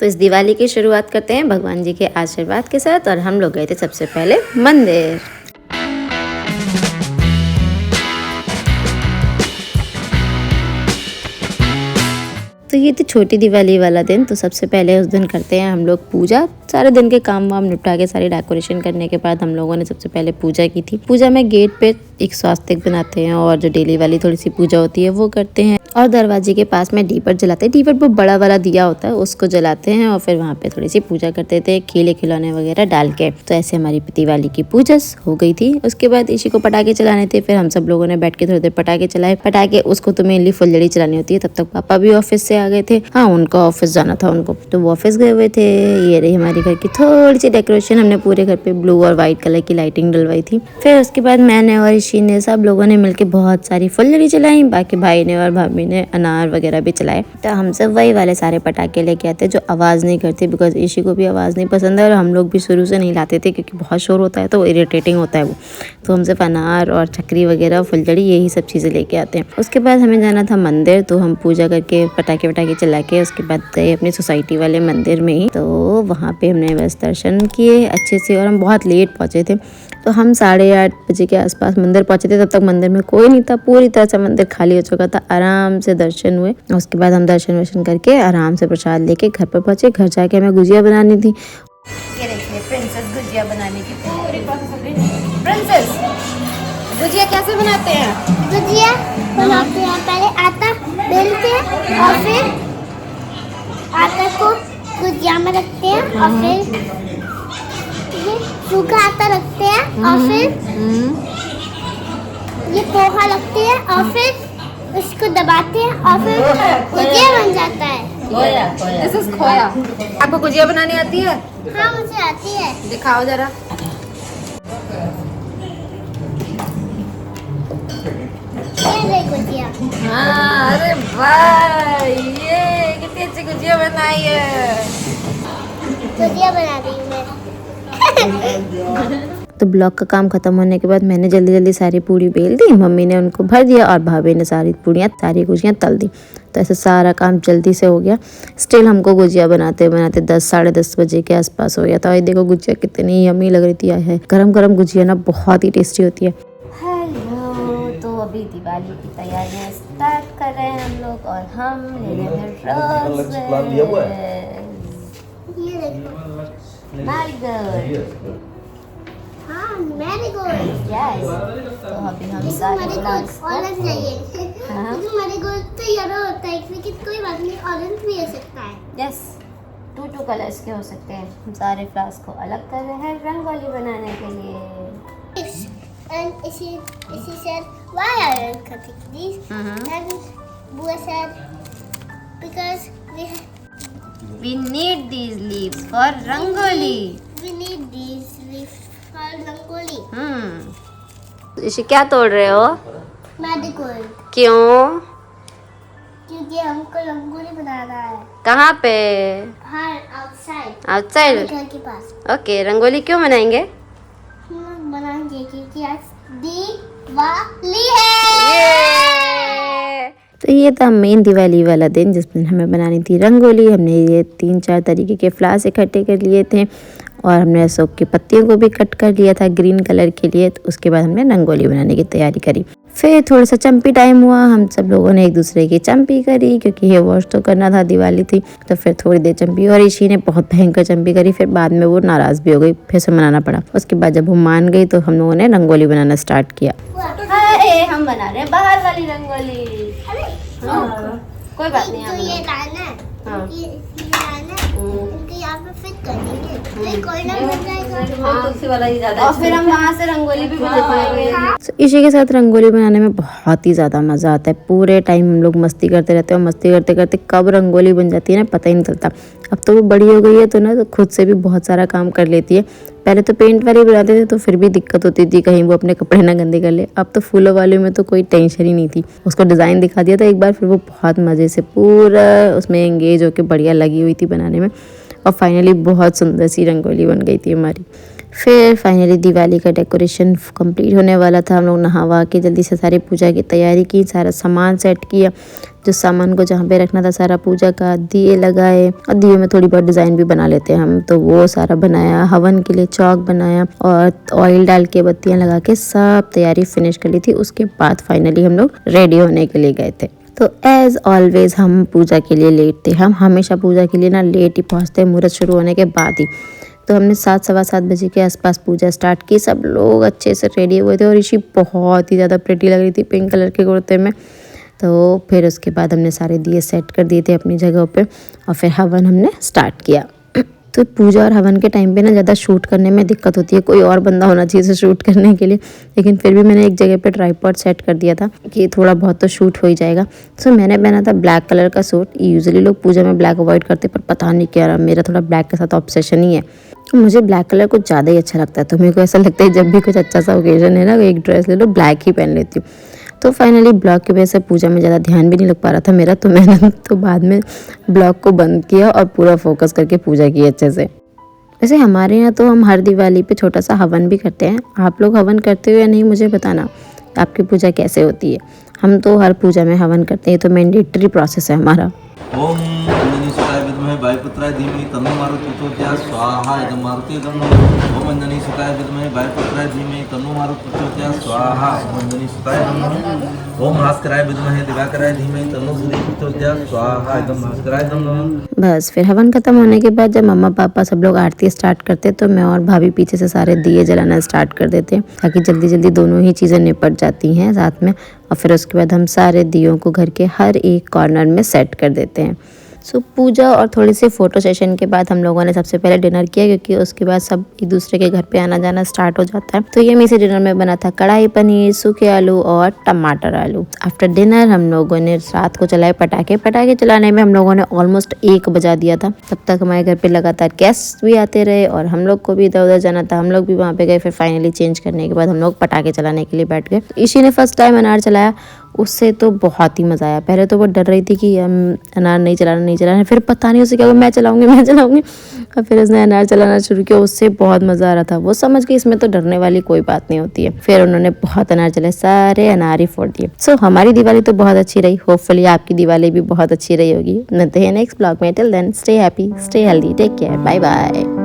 तो इस दिवाली की शुरुआत करते हैं भगवान जी के आशीर्वाद के साथ। और हम लोग गए थे सबसे पहले मंदिर। तो ये थी छोटी दिवाली वाला दिन। तो सबसे पहले उस दिन करते हैं हम लोग पूजा। सारे दिन के काम वाम निपटा के सारी डेकोरेशन करने के बाद हम लोगों ने सबसे पहले पूजा की थी। पूजा में गेट पे एक स्वास्तिक बनाते हैं और जो डेली वाली थोड़ी सी पूजा होती है वो करते हैं। और दरवाजे के पास में दीपक जलाते हैं। दीपक वो बड़ा वाला दिया होता है उसको जलाते हैं और फिर वहाँ पे थोड़ी सी पूजा करते थे खीले खिलौने वगैरह डाल के। तो ऐसे हमारी दिवाली की पूजा हो गई थी। उसके बाद ईशी को पटाखे चलाने थे। फिर हम सब लोगों ने बैठ के थोड़ी देर पटाखे चलाए। पटाखे उसको तो मेनली फुलझड़ी चलानी होती है। तब तक पापा भी ऑफिस से आ गए थे। हाँ, उनको ऑफिस जाना था उनको, तो वो ऑफिस गए हुए थे। ये रही हमारी घर की थोड़ी सी डेकोरेशन। हमने पूरे घर पे ब्लू और व्हाइट कलर की लाइटिंग डलवाई थी। फिर उसके बाद मैंने और ईशी ने सब लोगों ने मिलकर बहुत सारी फुलझड़ी चलाई। बाकी भाई ने और भाभी ने अनार वगैरह भी चलाए। तो हम सब वही वाले सारे पटाखे लेके आते जो आवाज़ नहीं करते, बिकॉज ईशी को भी आवाज़ नहीं पसंद है और हम लोग भी शुरू से नहीं लाते थे क्योंकि बहुत शोर होता है तो इरिटेटिंग होता है वो। तो हम सिर्फ अनार और चक्री वगैरह फुलझड़ी यही सब चीज़ें लेके आते हैं। उसके बाद हमें जाना था मंदिर। तो हम पूजा करके पटाखे वटाखे चला के उसके बाद गए अपनी सोसाइटी वाले मंदिर में ही। तो वहाँ पे हमने बस दर्शन किए अच्छे से और हम बहुत लेट पहुँचे थे। तो हम 8:30 बजे के आसपास मंदिर पहुँचे थे। तब तक मंदिर में कोई नहीं था, पूरी तरह से मंदिर खाली हो चुका था। आराम से दर्शन हुए। उसके बाद हम दर्शन वर्शन करके आराम से प्रसाद लेके घर पर पहुँचे। घर जाके हमें गुजिया बनानी थी। ये देखिए प्रिंसेस गुजिया बनाने की पूरी प्रोसेस। प्रिंसेस गुजिया कैसे बनाते हैं? गुजिया बनाते हैं पहले आटा बेलते हैं और फिर आटा को गुजिया में रखते हैं और फिर ये सूखा आटा रखते हैं और फिर ये पोहा रखते हैं और फिर उसको दबाते हैं और फिर गुजिया बन जाता है। दिस इज खोया। आपको गुजिया बनानी आती है? हाँ, मुझे आती है। दिखाओ जरा। ये ले गुजिया। हाँ, अरे वाह, ये कितनी अच्छी गुजिया बनाई है। गुजिया बना दी मैं। तो ब्लॉग का काम खत्म होने के बाद मैंने जल्दी जल्दी सारी पूरी बेल दी। मम्मी ने उनको भर दिया और भाभी ने सारी गुजियाँ तल दी। तो ऐसे सारा काम जल्दी से हो गया। स्टिल हमको गुजिया बनाते बनाते 10 साढ़े 10 बजे के आसपास हो गया था। और देखो गुजिया कितनी यम्मी लग रही थी। है गरम गरम गुजिया ना बहुत ही टेस्टी होती है। हेलो, तो अभी दिवाली की तैयारियां स्टार्ट कर रहे हैं हम लोग और हम ले रहे हैं रोज़। ये देखो। मैरीगोल्ड। हाँ, मैरीगोल्ड। यस, तो अभी हम सारे फ्लावर्स मैरीगोल्ड ऑरेंज चाहिए। हाँ। लेकिन मैरीगोल्ड तो येलो होता है, लेकिन कोई बात नहीं, ऑरेंज भी हो सकता है। यस, 2 कलर्स के हो सकते हैं। हम सारे फ्लावर्स को अलग कर रहे हैं रंगोली बनाने के लिए। And she said, why are you cutting these? And Bua said, because We need these leaves for rangoli. we need these leaves for rangoli. इसे क्या तोड़ रहे हो? Marigold. क्यों? क्योंकि हमको रंगोली बनाना है। कहाँ पे? हाँ, outside. आउटसाइड। घर के पास। ओके, रंगोली क्यों बनाएंगे? हम बनाएंगे क्योंकि आज दिवाली है। तो ये था मेन दिवाली वाला दिन जिस दिन हमें बनानी थी रंगोली। हमने ये 3-4 तरीके के फ्लावर्स इकट्ठे कर लिए थे और हमने अशोक की पत्तियों को भी कट कर लिया था ग्रीन कलर के लिए। तो उसके बाद हमने रंगोली बनाने की तैयारी करी। फिर थोड़ा सा चंपी टाइम हुआ। हम सब लोगों ने एक दूसरे की चंपी करी क्योंकि हेयर वॉश तो करना था, दिवाली थी। तो फिर थोड़ी देर चंपी और ईशी ने बहुत भयंकर चंपी करी। फिर बाद में वो नाराज़ भी हो गई, फिर से मनाना पड़ा। उसके बाद जब वो मान गई तो हम लोगों ने रंगोली बनाना स्टार्ट किया। हाय, हम बना रहे हैं बाहर वाली रंगोली। हाँ, कोई बात नहीं। तो ये लाना है। हाँ। ये लाना है। इनको यहाँ पे फिट कर देंगे। तो ये कॉर्नर बन जाएगा। तुलसी वाला ही ज्यादा। और फिर हम वहाँ से रंगोली भी बना पाएंगे। तो ईशी के साथ रंगोली बनाने में बहुत ही ज़्यादा मज़ा आता है। पूरे टाइम हम लोग मस्ती करते रहते हैं और मस्ती करते करते कब रंगोली बन जाती है ना पता ही नहीं चलता। अब तो वो बड़ी हो गई है तो ना तो खुद से भी बहुत सारा काम कर लेती है। पहले तो पेंट वाली बनाते थे तो फिर भी दिक्कत होती थी कहीं वो अपने कपड़े ना गंदे कर ले। अब तो फूलों वाले में तो कोई टेंशन ही नहीं थी। उसको डिज़ाइन दिखा दिया था एक बार, फिर वो बहुत मज़े से पूरा उसमें एंगेज होकर बढ़िया लगी हुई थी बनाने में। और फाइनली बहुत सुंदर सी रंगोली बन गई थी हमारी। फिर फाइनली दिवाली का डेकोरेशन कंप्लीट होने वाला था। हम लोग नहा वहा के जल्दी से सारी पूजा की तैयारी की, सारा सामान सेट किया। जो सामान को जहाँ पे रखना था सारा पूजा का, दिए लगाए और दिए में थोड़ी बहुत डिजाइन भी बना लेते हैं हम, तो वो सारा बनाया। हवन के लिए चौक बनाया और ऑयल डाल के बत्तियां लगा के सब तैयारी फिनिश कर ली थी। उसके बाद फाइनली हम लोग रेडी होने के लिए गए थे। तो एज ऑलवेज हम पूजा के लिए लेट थे। हम हमेशा पूजा के लिए ना लेट ही पहुँचते हैं मुहूर्त शुरू होने के बाद ही। तो हमने 7 सवा 7 बजे के आसपास पूजा स्टार्ट की। सब लोग अच्छे से रेडी हुए थे और ऋषि बहुत ही ज़्यादा प्रिटी लग रही थी पिंक कलर के कुर्ते में। तो फिर उसके बाद हमने सारे दिए सेट कर दिए थे अपनी जगह पे और फिर हवन हमने स्टार्ट किया। तो पूजा और हवन के टाइम पे ना ज़्यादा शूट करने में दिक्कत होती है, कोई और बंदा होना चाहिए शूट करने के लिए, लेकिन फिर भी मैंने एक जगह पे ट्राइपॉड सेट कर दिया था कि थोड़ा बहुत तो शूट हो ही जाएगा। सो मैंने पहना था ब्लैक कलर का सूट। यूजुअली लोग पूजा में ब्लैक अवॉइड करते, पर पता नहीं क्या मेरा थोड़ा ब्लैक के साथ ऑब्सेशन ही है। तो मुझे ब्लैक कलर कुछ ज़्यादा ही अच्छा लगता है, तो मेरे को ऐसा लगता है जब भी कुछ अच्छा सा ओकेजन है ना, एक ड्रेस ले लो ब्लैक ही पहन लेती हूँ। तो फाइनली ब्लॉग की वजह से पूजा में ज़्यादा ध्यान भी नहीं लग पा रहा था मेरा, तो मैंने तो बाद में ब्लॉग को बंद किया और पूरा फोकस करके पूजा की अच्छे से। वैसे हमारे यहाँ तो हम हर दिवाली पे छोटा सा हवन भी करते हैं। आप लोग हवन करते हो या नहीं मुझे बताना, आपकी पूजा कैसे होती है। हम तो हर पूजा में हवन करते हैं, तो मैंडेटरी प्रोसेस है हमारा। ओम अंजनी सुताय विद्महे वायुपुत्राय धीमहि तन्नो मारुति प्रचोदयात् स्वाहा। इदं मारुति इदं नमः। ओम अंजनी सुताय विद्महे वायुपुत्राय धीमहि तन्नो मारुति प्रचोदयात् स्वाहा। ओम अंजनी सुताय नमः। ओम भास्कराय विद्महे दिवाकराय धीमहि तन्नो सूर्यः प्रचोदयात् स्वाहा। इदं भास्कराय नमः। बस फिर हवन खत्म होने के बाद जब मम्मा पापा सब लोग आरती स्टार्ट करते, तो मैं और भाभी पीछे से सारे दिए जलाना स्टार्ट कर देते, ताकि जल्दी जल्दी दोनों ही चीज़ें निपट जाती हैं साथ में। और फिर उसके बाद हम सारे दियों को घर के हर एक कॉर्नर में सेट कर देते हैं। सो पूजा और थोड़ी सी फ़ोटो सेशन के बाद हम लोगों ने सबसे पहले डिनर किया, क्योंकि उसके बाद सब एक दूसरे के घर पे आना जाना स्टार्ट हो जाता है। तो ये मेरे डिनर में बना था कढ़ाई पनीर, सूखे आलू और टमाटर आलू। आफ्टर डिनर हम लोगों ने रात को चलाए पटाखे। पटाखे चलाने में हम लोगों ने ऑलमोस्ट 1 बजा दिया था। तब तक हमारे घर पे लगातार गेस्ट भी आते रहे और हम लोग को भी इधर उधर जाना था, हम लोग भी वहाँ पे गए। फिर फाइनली चेंज करने के बाद हम लोग पटाखे चलाने के लिए बैठ गए। ईशी ने फर्स्ट टाइम अनार चलाया, उससे तो बहुत ही मज़ा आया। पहले तो वो डर रही थी कि हम अनार नहीं चलाना, फिर पता नहीं उसे क्या मैं चलाऊंगी। और फिर उसने अनार चलाना शुरू किया, उससे बहुत मज़ा आ रहा था। वो समझ गई इसमें तो डरने वाली कोई बात नहीं होती है। फिर उन्होंने बहुत अनार चलाए, सारे अनार ही फोड़ दिए। सो हमारी दिवाली तो बहुत अच्छी रही। होपफुली आपकी दिवाली भी बहुत अच्छी रही होगी। मिलते हैं नेक्स्ट ब्लॉग में। Till then stay happy, stay healthy, take care, bye bye.